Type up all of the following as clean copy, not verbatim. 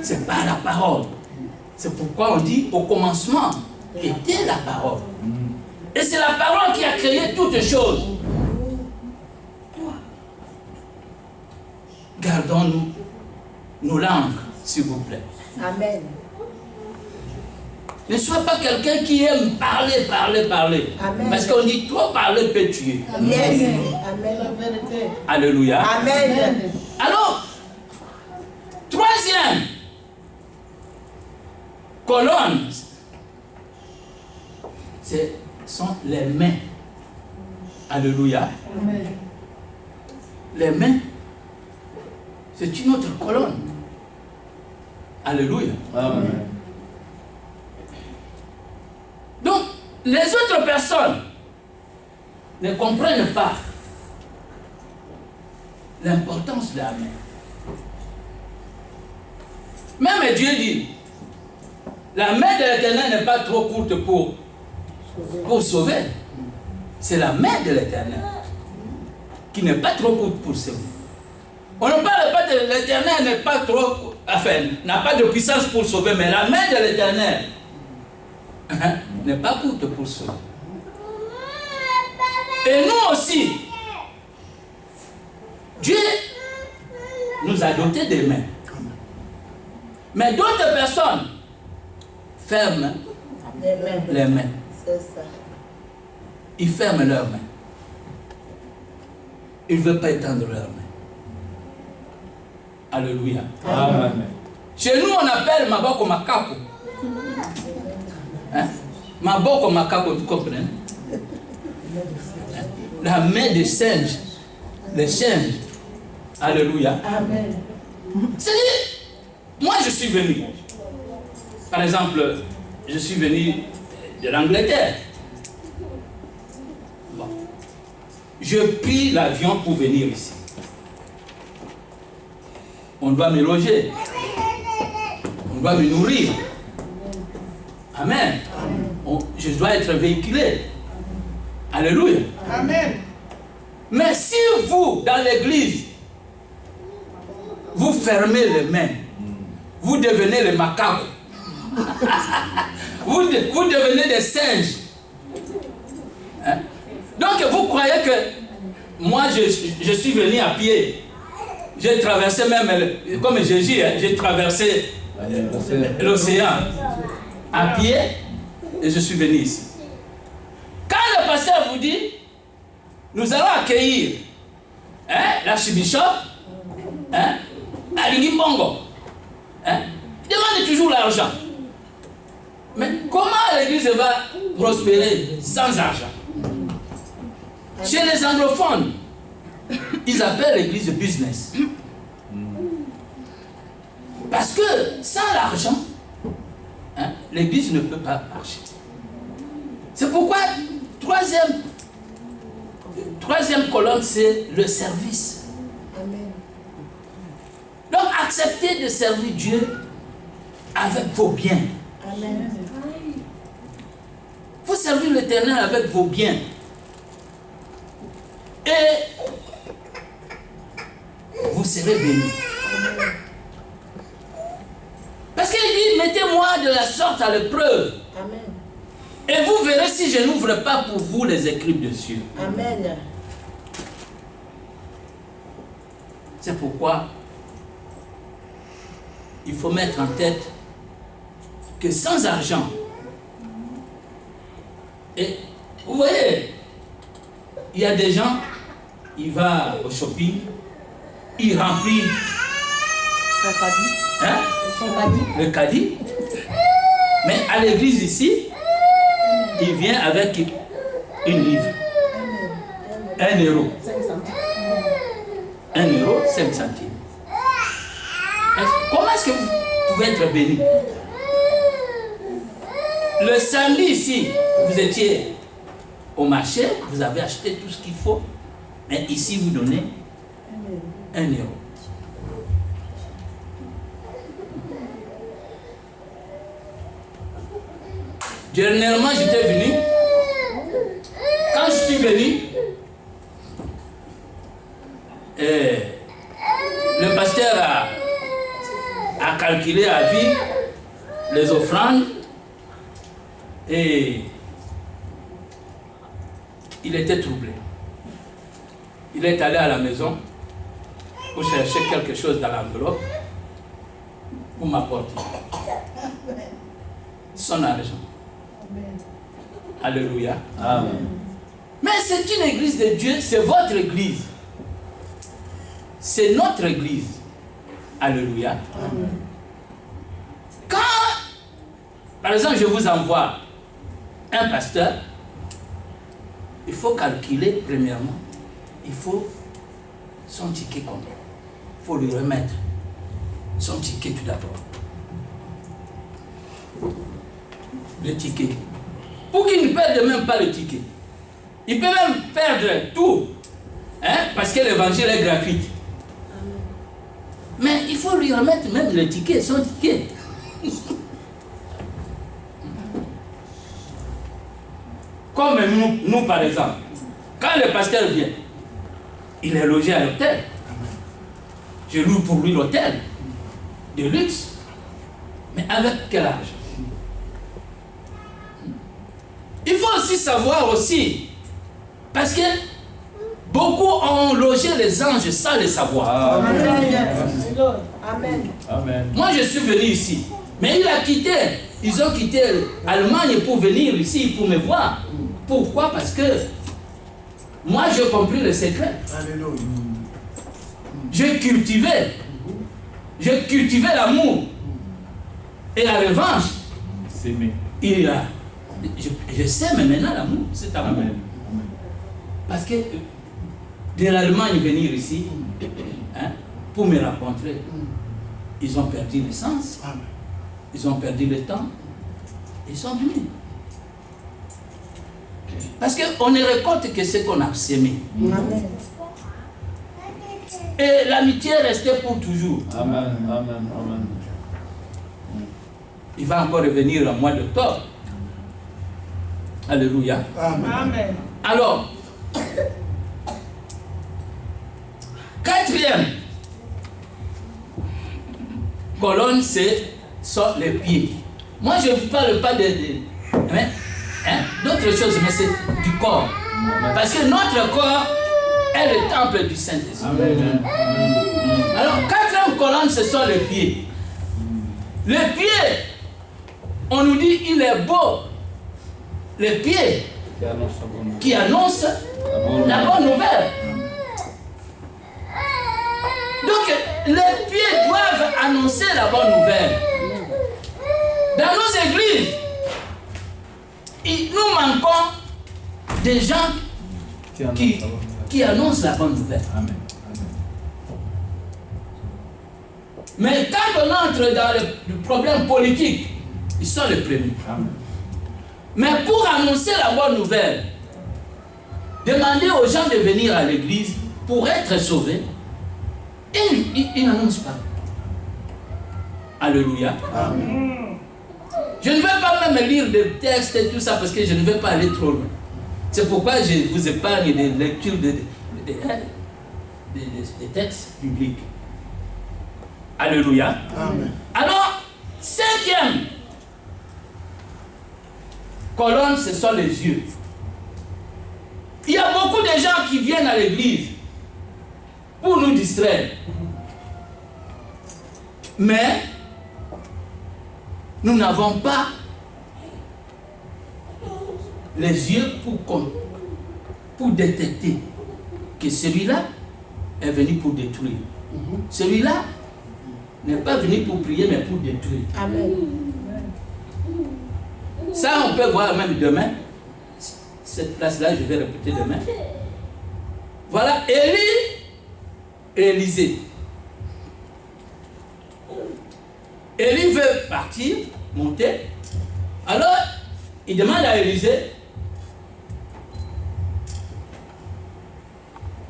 C'est par la parole. C'est pourquoi on dit au commencement était la parole. Et c'est la parole qui a créé toutes choses. Gardons-nous nos langues, s'il vous plaît. Amen. Ne sois pas quelqu'un qui aime parler. Amen. Parce qu'on dit trop parler peut tuer. Yes. Amen. La vérité. Alléluia. Amen. Alors, troisième colonne, ce sont les mains. Alléluia. Amen. Les mains, c'est une autre colonne. Alléluia. Amen. Donc, les autres personnes ne comprennent pas l'importance de la main. Même Dieu dit, la main de l'Éternel n'est pas trop courte pour sauver. C'est la main de l'Éternel qui n'est pas trop courte pour sauver. On ne parle pas de l'Éternel n'est pas trop, n'a pas de puissance pour sauver, mais la main de l'Éternel n'est pas courte pour sauver. Et nous aussi, Dieu nous a doté des mains. Mais d'autres personnes ferment les mains. C'est ça. Ils ferment leurs mains. Ils ne veulent pas étendre leurs mains. Alléluia. Amen. Chez nous, on appelle Maboko Makako. Hein? Maboko Makako, tu comprends? La main des singes. Les singes. Alléluia. Amen. C'est-à-dire, moi je suis venu. Par exemple, je suis venu de l'Angleterre. Bon. Je pris l'avion pour venir ici. On doit me loger. On doit me nourrir. Amen. Je dois être véhiculé. Alléluia. Amen. Mais si vous, dans l'église, vous fermez les mains, vous devenez les macaques. vous devenez des singes. Hein? Donc vous croyez que moi je suis venu à pied. J'ai traversé même, comme j'ai dit, j'ai traversé l'océan à pied et je suis venu ici. Quand le pasteur vous dit, nous allons accueillir l'archbishop, à Lingibongo, demande toujours l'argent. Mais comment l'église va prospérer sans argent? Chez les anglophones, ils appellent l'église business. Parce que sans l'argent, l'église ne peut pas marcher. C'est pourquoi troisième colonne, c'est le service. Amen. Donc acceptez de servir Dieu avec vos biens. Amen. Vous servir l'Éternel avec vos biens. Et vous serez bénis. Parce qu'il dit, mettez-moi de la sorte à l'épreuve. Amen. Et vous verrez si je n'ouvre pas pour vous les écrits de cieux. Amen. C'est pourquoi il faut mettre en tête que sans argent, et vous voyez, il y a des gens, il va au shopping, il remplit le caddie, mais à l'église ici, il vient avec une livre, 1 euro. 1 euro, 5 centimes. Comment est-ce que vous pouvez être béni? Le samedi ici, vous étiez au marché, vous avez acheté tout ce qu'il faut, mais ici vous donnez 1 euro. Dernièrement, j'étais venu. Quand je suis venu, le pasteur a à calculer à vie les offrandes et il était troublé. Il est allé à la maison pour chercher quelque chose dans l'enveloppe pour m'apporter son argent. Alléluia. Amen. Mais c'est une église de Dieu, c'est votre église. C'est notre église. Alléluia. Amen. Quand, par exemple, je vous envoie un pasteur, il faut calculer premièrement. Il faut son ticket complet. Il faut lui remettre son ticket tout d'abord. Le ticket. Pour qu'il ne perde même pas le ticket. Il peut même perdre tout. Hein, parce que l'évangile est gratuit. Mais il faut lui remettre même le ticket, son ticket. Comme nous, par exemple. Quand le pasteur vient, il est logé à l'hôtel. Je loue pour lui l'hôtel de luxe. Mais avec quel âge? Il faut aussi savoir aussi, parce que beaucoup ont logé les anges sans le savoir. Amen. Amen. Amen. Moi, je suis venu ici, mais ils ont quitté l'Allemagne pour venir ici, pour me voir. Pourquoi? Parce que moi, j'ai compris le secret. Alléluia. J'ai cultivé l'amour. Et la revanche, S'aimer. je sais mais maintenant l'amour, c'est amour. Amen. Parce que de l'Allemagne venir ici, hein, pour me rencontrer, ils ont perdu le sens, Amen. ils ont perdu le temps, ils sont venus. Parce qu'on ne récolte que ce qu'on a semé. Amen. Et l'amitié est restée pour toujours. Amen. Amen. Amen. Il va encore revenir au mois d'octobre. Alléluia. Amen. Alors, quatrième colonne, c'est sur les pieds. Moi, je ne parle pas d'autres choses, mais c'est du corps. Parce que notre corps est le temple du Saint-Esprit. Amen. Alors, quatrième colonne, ce sont les pieds. Les pieds, on nous dit, il est beau. Les pieds qui annoncent la bonne nouvelle. Donc, les pieds doivent annoncer la bonne nouvelle. Dans nos églises, nous manquons des gens qui annoncent la bonne nouvelle. Amen. Mais quand on entre dans le problème politique, ils sont les premiers. Amen. Mais pour annoncer la bonne nouvelle, demander aux gens de venir à l'église pour être sauvés, ils n'annoncent pas. Alléluia. Amen. Je ne vais pas même lire des textes et tout ça parce que je ne vais pas aller trop loin. C'est pourquoi je vous épargne des lectures des textes bibliques. Alléluia. Amen. Alors, cinquième colonne, ce sont les yeux. Il y a beaucoup de gens qui viennent à l'église pour nous distraire. Mais nous n'avons pas les yeux pour détecter que celui-là est venu pour détruire. Celui-là n'est pas venu pour prier, mais pour détruire. Amen. Ça, on peut voir même demain. Cette place-là, je vais répéter demain. Voilà, Élie et Élisée. Élie veut partir, monter. Alors, il demande à Élisée.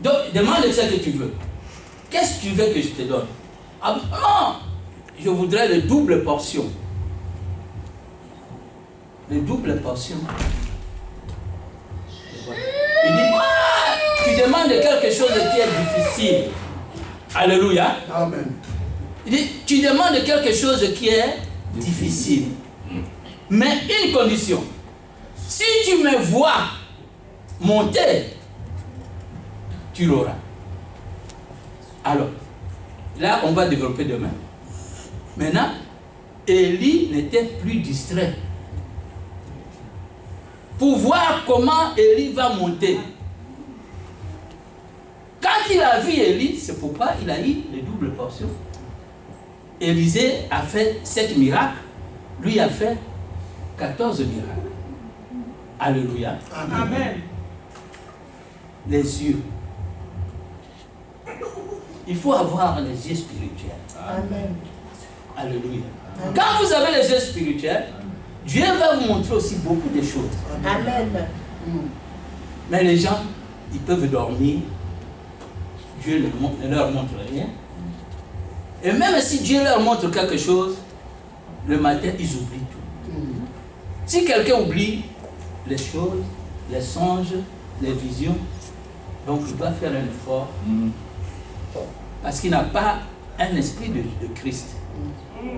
Donc, demande ce que tu veux. Qu'est-ce que tu veux que je te donne? Ah non, je voudrais le double portion. Le double portion. Il dit, tu demandes quelque chose qui est difficile. Alléluia. Amen. Il dit, tu demandes quelque chose qui est difficile. Mais une condition. Si tu me vois monter, tu l'auras. Alors, là, on va développer demain. Maintenant, Élie n'était plus distrait. Pour voir comment Élie va monter. Quand il a vu Élie, c'est pourquoi il a eu les doubles portions. Élisée a fait 7 miracles, lui a fait 14 miracles. Alléluia. Amen. Les yeux. Il faut avoir les yeux spirituels. Amen. Alléluia. Quand vous avez les yeux spirituels, Dieu va vous montrer aussi beaucoup de choses. Amen. Mais les gens, ils peuvent dormir. Dieu ne leur montre rien. Et même si Dieu leur montre quelque chose, le matin, ils oublient tout. Si quelqu'un oublie les choses, les songes, les visions, donc il doit faire un effort parce qu'il n'a pas un esprit de Christ.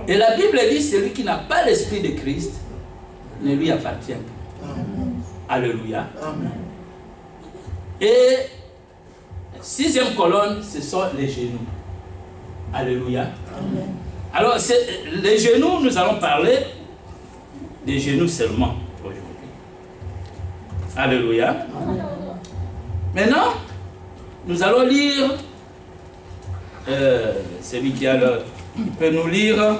Et la Bible dit, celui qui n'a pas l'esprit de Christ ne lui appartient pas. Alléluia. Et 6e colonne, ce sont les genoux. Alléluia. Alors, les genoux, nous allons parler des genoux seulement aujourd'hui. Alléluia. Maintenant, nous allons lire, celui qui a le... Il peut nous lire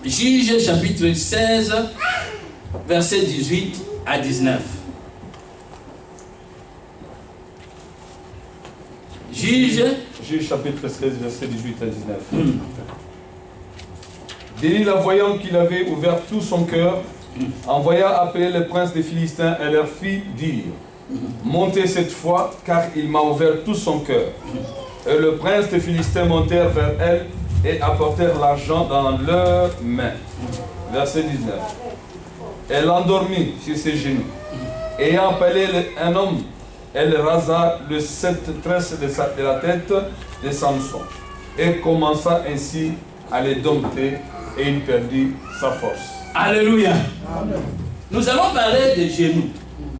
Juge chapitre 16, versets 18 à 19. Juge chapitre 16, versets 18 à 19. Délila, voyant qu'il avait ouvert tout son cœur, envoya appeler les princes des Philistins et leur fit dire: montez cette fois, car il m'a ouvert tout son cœur. Et le prince des Philistins montèrent vers elle et apportèrent l'argent dans leurs mains. Verset 19. Elle l'endormit sur ses genoux. Ayant appelé un homme, elle rasa le 7 tresses de la tête de Samson et commença ainsi à les dompter, et il perdit sa force. Alléluia. Nous allons parler des genoux.